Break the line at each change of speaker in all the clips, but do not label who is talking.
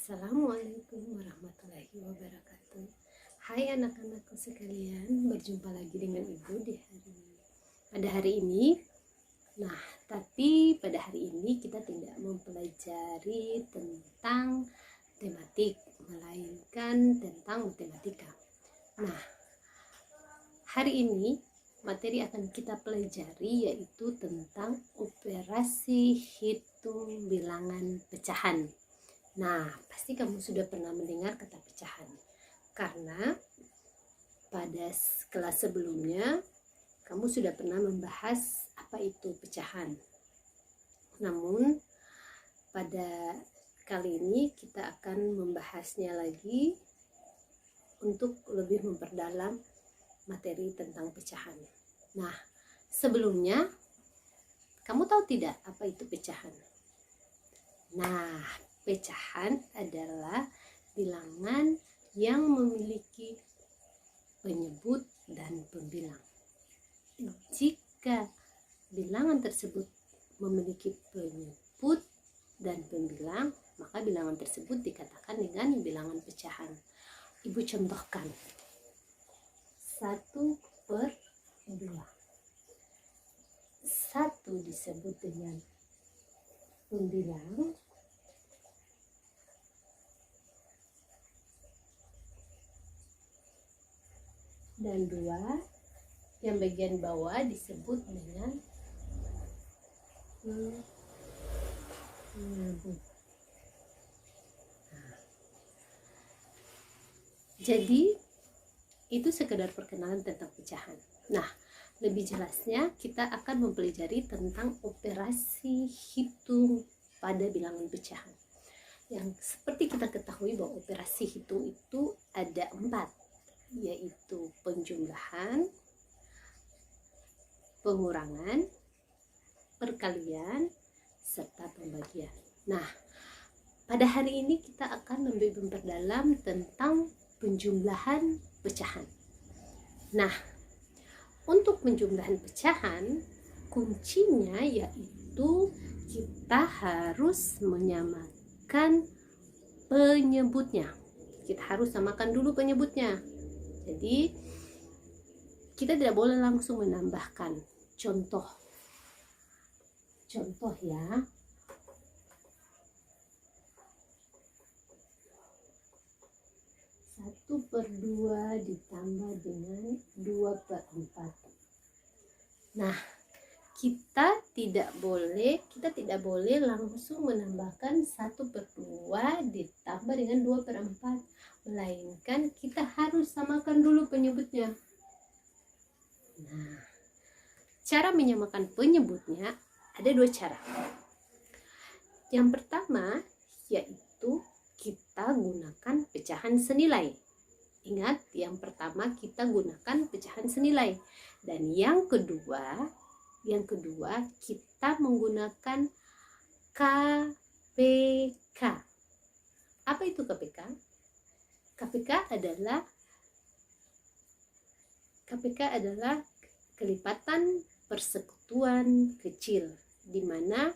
Assalamualaikum warahmatullahi wabarakatuh. Hai anak-anakku sekalian, berjumpa lagi dengan Ibu pada hari ini. Tapi pada hari ini kita tidak mempelajari tentang tematik, melainkan tentang matematika. Hari ini materi akan kita pelajari yaitu tentang operasi hitung bilangan pecahan. Pasti kamu sudah pernah mendengar kata pecahan, karena pada kelas sebelumnya kamu sudah pernah membahas apa itu pecahan. Namun pada kali ini kita akan membahasnya lagi untuk lebih memperdalam materi tentang pecahan. Sebelumnya kamu tahu tidak apa itu pecahan? Pecahan adalah bilangan yang memiliki penyebut dan pembilang. Jika bilangan tersebut memiliki penyebut dan pembilang, maka bilangan tersebut dikatakan dengan bilangan pecahan. Ibu contohkan. 1/2. 1 disebut dengan pembilang, dan 2 yang bagian bawah disebut dengan penyebut. Jadi itu sekedar perkenalan tentang pecahan. Lebih jelasnya kita akan mempelajari tentang operasi hitung pada bilangan pecahan. Yang seperti kita ketahui bahwa operasi hitung itu ada 4, yaitu penjumlahan, pengurangan, perkalian, serta pembagian. Pada hari ini kita akan lebih memperdalam tentang penjumlahan pecahan. Untuk penjumlahan pecahan, kuncinya yaitu kita harus menyamakan penyebutnya. Kita harus samakan dulu penyebutnya. Jadi kita tidak boleh langsung menambahkan. Contoh ya. 1/2 ditambah dengan 2/4. Kita tidak boleh langsung menambahkan 1/2 ditambah dengan 2/4, melainkan kita harus samakan dulu penyebutnya. Cara menyamakan penyebutnya ada 2 cara. Yang pertama yaitu kita gunakan pecahan senilai. Ingat, yang pertama kita gunakan pecahan senilai, dan yang kedua kita menggunakan KPK. Apa itu KPK? KPK adalah kelipatan persekutuan kecil, di mana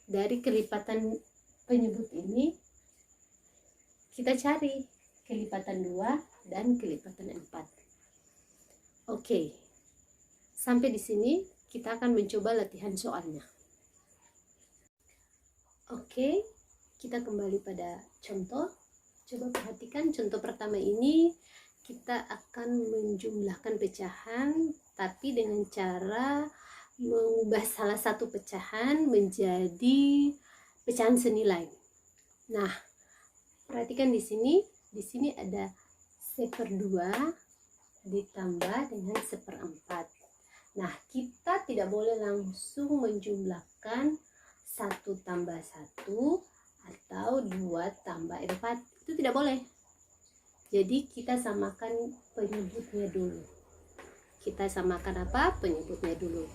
dari kelipatan penyebut ini kita cari kelipatan 2 dan kelipatan 4. Oke. Sampai di sini kita akan mencoba latihan soalnya. Oke, kita kembali pada contoh. Coba perhatikan contoh pertama ini. Kita akan menjumlahkan pecahan, tapi dengan cara mengubah salah satu pecahan menjadi pecahan senilai. Perhatikan di sini ada 1/2 ditambah dengan 1/4. Kita tidak boleh langsung menjumlahkan 1 tambah 1 atau 2 tambah 4. Itu tidak boleh. Jadi kita samakan penyebutnya dulu. Penyebutnya dulu.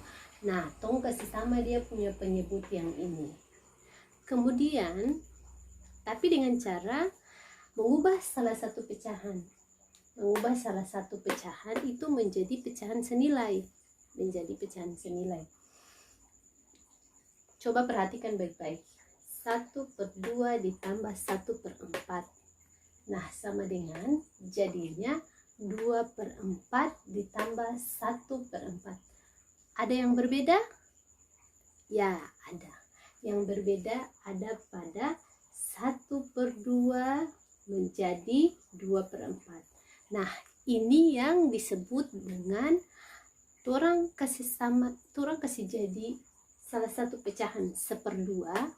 Tong kasih sama dia punya penyebut yang ini. Kemudian, tapi dengan cara mengubah salah satu pecahan. Itu menjadi pecahan senilai. Coba perhatikan baik-baik. 1/2 ditambah 1/4. Nah, sama dengan jadinya 2/4 ditambah 1/4. Ada yang berbeda? Ya, ada. Yang berbeda ada pada 1/2 menjadi 2/4. Nah, ini yang disebut dengan orang kasih jadi salah satu pecahan 1/2,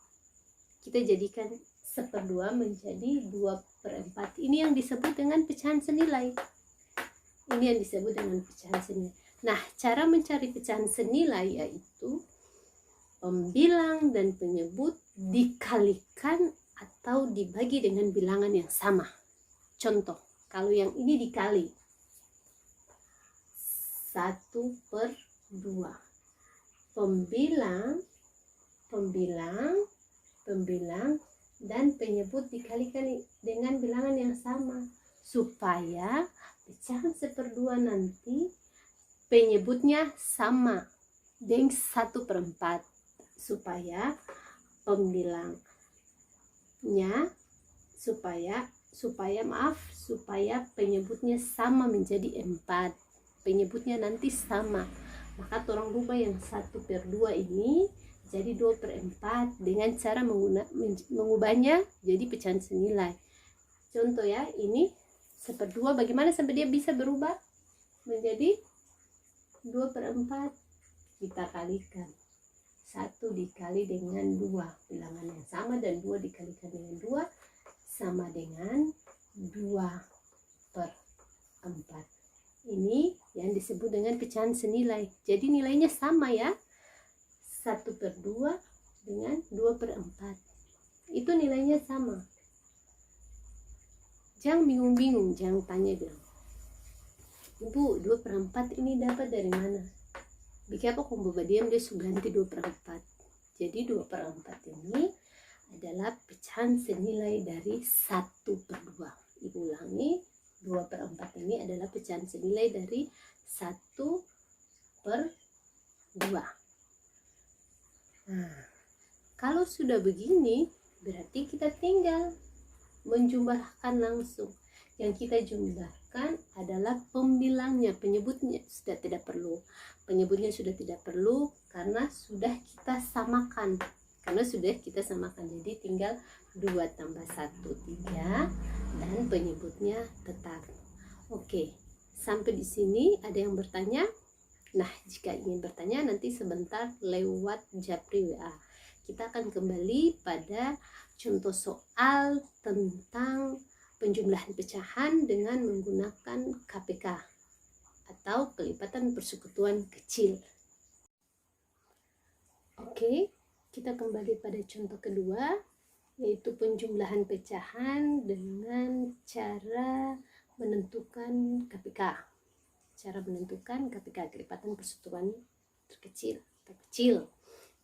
kita jadikan 1/2 menjadi 2/4. Ini yang disebut dengan pecahan senilai. Ini yang disebut dengan pecahan senilai. Nah, cara mencari pecahan senilai yaitu pembilang dan penyebut dikalikan atau dibagi dengan bilangan yang sama. Contoh, kalau yang ini dikali 1/2, pembilang dan penyebut dikalikan dengan bilangan yang sama supaya pecahan 1/2 nanti penyebutnya sama dengan 1/4, supaya pembilangnya supaya penyebutnya sama menjadi 4. Penyebutnya nanti sama, maka orang rubah yang 1/2 ini jadi 2/4 dengan cara mengubahnya jadi pecahan senilai. Contoh ya, ini 1/2, bagaimana sampai dia bisa berubah menjadi 2/4? Kita kalikan 1 dikali dengan 2, bilangan yang sama, dan 2 dikalikan dengan 2 sama dengan 2/4. Ini yang disebut dengan pecahan senilai. Jadi nilainya sama ya, 1/2 dengan 2/4. Itu nilainya sama. Jangan bingung-bingung, jangan tanya bilang, Ibu, 2/4 ini dapat dari mana? Bikin apa kamu diam, dia sudah ganti 2/4. Jadi 2/4 ini adalah pecahan senilai dari 1/2. Ibu ulangi, 2/4 ini adalah pecahan senilai dari 1/2. Nah, kalau sudah begini, berarti kita tinggal menjumlahkan langsung. Yang kita jumlahkan adalah pembilangnya, penyebutnya sudah tidak perlu. Penyebutnya sudah tidak perlu karena sudah kita samakan. Jadi tinggal 2 tambah 1, 3, dan penyebutnya tetap. Oke, sampai di sini ada yang bertanya? Nah, jika ingin bertanya nanti sebentar lewat Japri WA. Kita akan kembali pada contoh soal tentang penjumlahan pecahan dengan menggunakan KPK atau kelipatan persekutuan kecil. Oke, kita kembali pada contoh kedua, yaitu penjumlahan pecahan dengan cara menentukan KPK. Cara menentukan KPK, kelipatan persekutuan terkecil.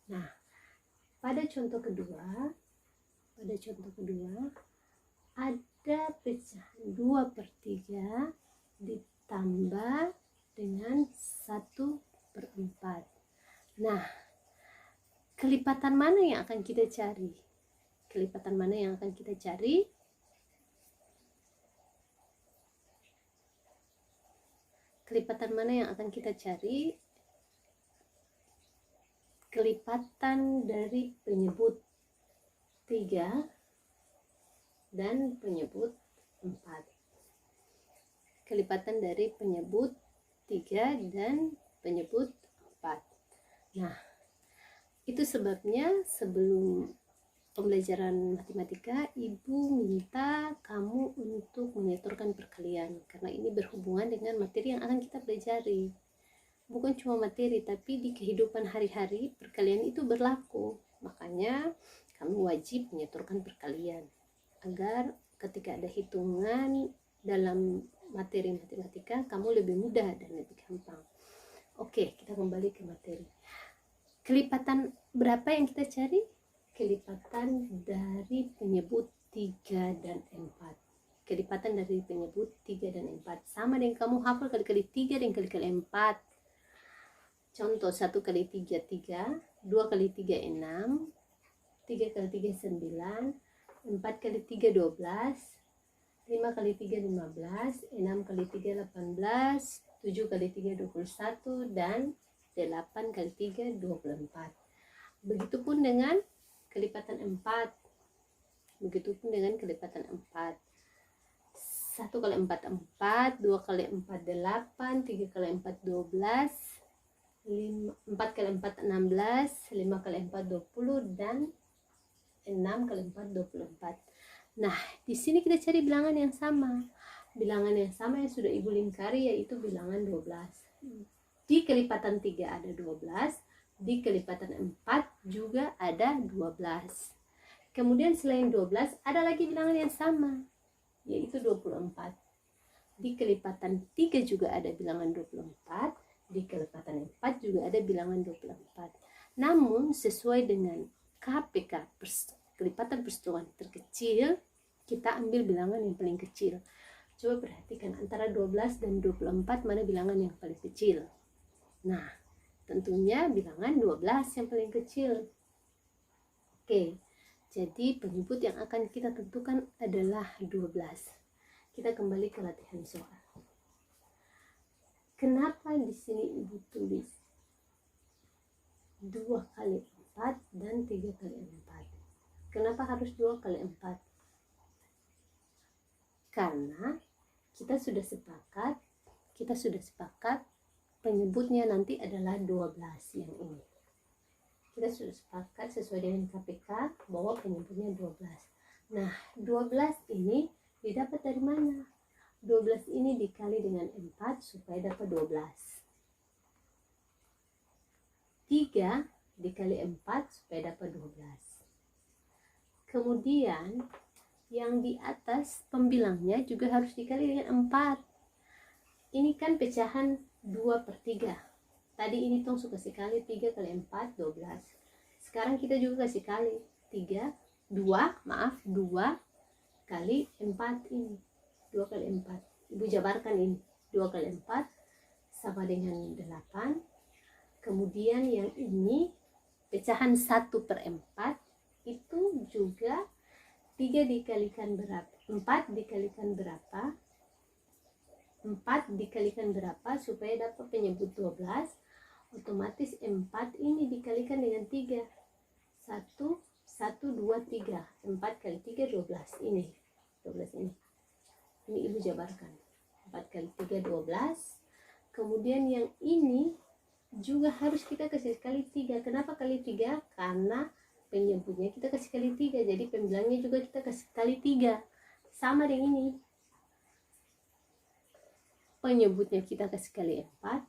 Nah, pada contoh kedua ada pecahan 2/3 ditambah dengan 1/4. Nah, kelipatan mana yang akan kita cari? Kelipatan mana yang akan kita cari? Kelipatan dari penyebut 3 dan penyebut 4. Kelipatan dari penyebut 3 dan penyebut 4. Nah, itu sebabnya sebelum pembelajaran matematika, Ibu minta kamu untuk menyetorkan perkalian, karena ini berhubungan dengan materi yang akan kita pelajari. Bukan cuma materi, tapi di kehidupan hari-hari perkalian itu berlaku. Makanya kamu wajib menyetorkan perkalian agar ketika ada hitungan dalam materi matematika kamu lebih mudah dan lebih gampang. Oke, kita kembali ke materi. Kelipatan berapa yang kita cari? Kelipatan dari penyebut 3 dan 4. Kelipatan dari penyebut 3 dan 4 sama dengan kamu hafal kali-kali 3 dan kali-kali 4. Contoh, 1 kali 3, 3, 2 kali 3, 6, 3 kali 3 9, 4 kali 3 12, 5 kali 3 15, 6 kali 3 18, 7 kali 3 21, dan 8 kali 3 24. Begitupun dengan kelipatan 4. Begitupun dengan kelipatan 4. 1 kali 4 4, 2 kali 4 8, 3 kali 4 12, 4 kali 4 16, 5 kali 4 20, dan 6 kali 4 24. Nah, di sini kita cari bilangan yang sama. Bilangan yang sama yang sudah Ibu lingkari, yaitu bilangan 12. Di kelipatan 3 ada 12, di kelipatan 4 juga ada 12. Kemudian selain 12 ada lagi bilangan yang sama, yaitu 24. Di kelipatan 3 juga ada bilangan 24, di kelipatan 4 juga ada bilangan 24. Namun sesuai dengan KPK kelipatan persetujuan terkecil, kita ambil bilangan yang paling kecil. Coba perhatikan antara 12 dan 24 mana bilangan yang paling kecil. Nah, tentunya bilangan 12 yang paling kecil. Oke, jadi penyebut yang akan kita tentukan adalah 12. Kita kembali ke latihan soal. Kenapa di sini Ibu tulis 2 kali 4 dan 3 kali 4? Kenapa harus 2 kali 4? Karena kita sudah sepakat penyebutnya nanti adalah 12 yang ini. Kita sudah sepakat sesuai dengan KPK bahwa penyebutnya 12. Nah, 12 ini didapat dari mana? 12 ini dikali dengan 4 supaya dapat 12. 3 dikali 4 supaya dapat 12. Kemudian yang di atas pembilangnya juga harus dikali dengan 4. Ini kan pecahan 2/3. Tadi ini tong suka sekali 3 kali 4 12. Sekarang kita juga kasih kali 2 kali 4 ini. 2 kali 4. Ibu jabarkan ini. 2 kali 4 sama dengan 8. Kemudian yang ini pecahan 1/4 itu juga 3 dikalikan berapa? 4 dikalikan berapa? 4 dikalikan berapa supaya dapat penyebut 12? Otomatis 4 ini dikalikan dengan 3. 1, 2, 3. 4 kali 3, 12. Ini. 12 ini. Ini Ibu jabarkan. 4 kali 3, 12. Kemudian yang ini juga harus kita kasih kali 3. Kenapa kali 3? Karena penyebutnya kita kasih kali 3, jadi pembilangnya juga kita kasih kali 3. Sama dengan ini, penyebutnya kita kasih kali 4,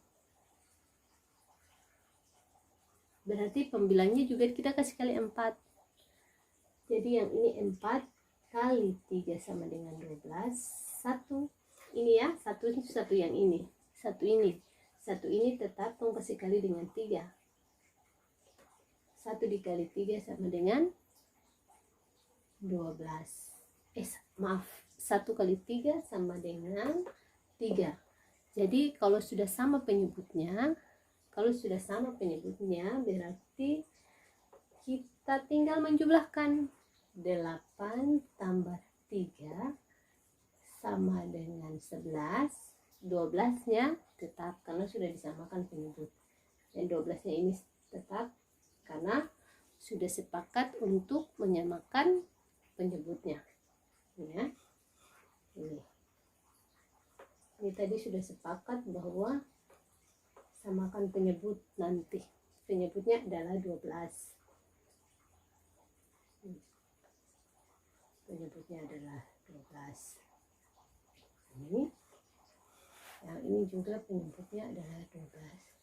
berarti pembilangnya juga kita kasih kali 4. Jadi yang ini 4 kali 3 sama dengan 12. 1 ini ya, 1 itu 1 yang ini, 1 ini tetap tong kasih kali dengan 3. 1 dikali 3 sama dengan 12. 1 kali 3 sama dengan 3. Jadi kalau sudah sama penyebutnya, berarti kita tinggal menjumlahkan 8 tambah 3 sama dengan 11. 12-nya tetap karena sudah disamakan penyebut. Dan 12-nya ini tetap karena sudah sepakat untuk menyamakan penyebutnya. Ya. Ini tadi sudah sepakat bahwa samakan penyebut nanti. Penyebutnya adalah 12. Penyebutnya adalah 12. Ini. Yang ini juga penyebutnya adalah 12.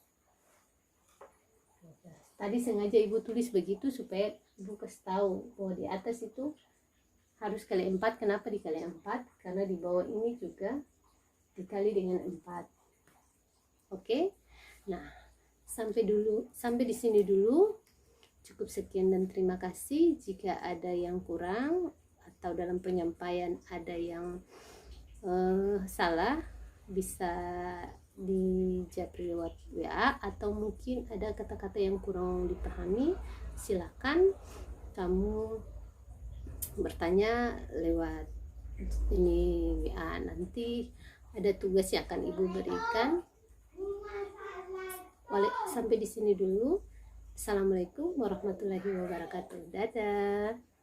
Tadi sengaja Ibu tulis begitu supaya Ibu kasih tahu bahwa di atas itu harus kali 4. Kenapa dikali 4? Karena di bawah ini juga dikali dengan 4. Oke? Nah, sampai di sini dulu. Cukup sekian dan terima kasih. Jika ada yang kurang atau dalam penyampaian ada yang salah, bisa di japri lewat WA, atau mungkin ada kata-kata yang kurang dipahami, silakan kamu bertanya lewat ini WA. Nanti ada tugas yang akan ibu berikan. Sampai di sini dulu. Assalamualaikum warahmatullahi wabarakatuh. Dadah.